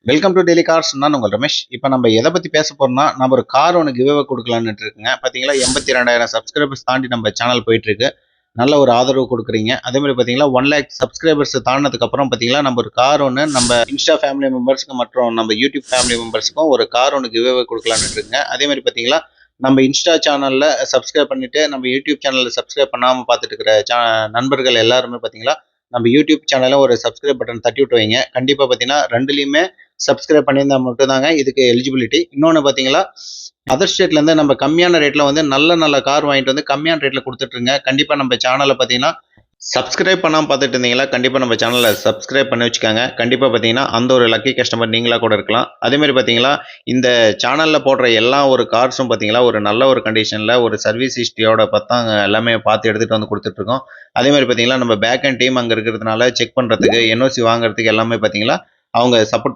Welcome to daily cars. நான் உங்கள் ரமேஷ். இப்போ நம்ம எதை பற்றி பேச போறோம்னா, நம்ம ஒரு கார் ஒன்று கிவ்அவே கொடுக்கலான்னு இருக்குங்க. பார்த்தீங்களா, 82,000 சப்ஸ்கிரைபர்ஸ் தாண்டி நம்ம சேனல் போயிட்டு இருக்கு. நல்ல ஒரு ஆதரவு கொடுக்குறீங்க. அதே மாதிரி பார்த்தீங்களா, 1,00,000 சப்ஸ்கிரைபர்ஸ் தாண்டினதுக்கப்புறம் பார்த்தீங்களா, நம்ம ஒரு கார் ஒன்று நம்ம இன்ஸ்டா ஃபேமிலி மெம்பர்ஸ்க்கு மற்றும் நம்ம யூடியூப் ஃபேமிலி மெம்பர்ஸ்க்கும் ஒரு கார் ஒன்று கிவ்அவே கொடுக்கலான்னு இருக்குங்க. அதே மாதிரி பார்த்தீங்களா, நம்ம இன்ஸ்டா சேனலில் சப்ஸ்கிரைப் பண்ணிட்டு நம்ம யூடியூப் சேனலில் சப்ஸ்கிரைப் பண்ணாமல் பார்த்துட்டு இருக்கிற நண்பர்கள் எல்லாருமே பார்த்தீங்களா, நம்ம யூடியூப் சேனலில் ஒரு சப்ஸ்கிரைப் பட்டன் தட்டி விட்டு வைங்க. கண்டிப்பாக பார்த்தீங்கன்னா ரெண்டுலேயுமே சப்ஸ்கிரைப் பண்ணியிருந்தா மட்டும்தாங்க இதுக்கு எலிஜிபிலிட்டி. இன்னொன்று பார்த்தீங்களா, அதர் ஸ்டேட்லேருந்து நம்ம கம்மியான ரேட்டில் வந்து நல்ல நல்ல கார் வாங்கிட்டு வந்து கம்மியான ரேட்டில் கொடுத்துட்ருங்க. கண்டிப்பாக நம்ம சேனலில் பார்த்தீங்கன்னா சப்ஸ்கிரைப் பண்ணாமல் பார்த்துட்டு இருந்தீங்களா, கண்டிப்பாக நம்ம சேனலில் சப்ஸ்கிரைப் பண்ணி வச்சுக்காங்க. கண்டிப்பாக பார்த்தீங்கன்னா அந்த ஒரு லக்கி கஸ்டமர் நீங்களாக கூட இருக்கலாம். அதேமாதிரி பார்த்தீங்களா, இந்த சேனலில் போடுற எல்லா ஒரு கார்ஸும் பார்த்தீங்களா ஒரு நல்ல ஒரு கண்டிஷனில் ஒரு சர்வீஸ் ஹிஸ்ட்ரியோட பார்த்தாங்க எல்லாமே பார்த்து எடுத்துகிட்டு வந்து கொடுத்துட்ருக்கோம். அதேமாதிரி பார்த்தீங்களா, நம்ம பேக் அண்ட் டீம் அங்கே இருக்கிறதுனால செக் பண்ணுறதுக்கு என்ஓசி வாங்குறதுக்கு எல்லாமே பார்த்தீங்களா அவங்க சப்போர்ட்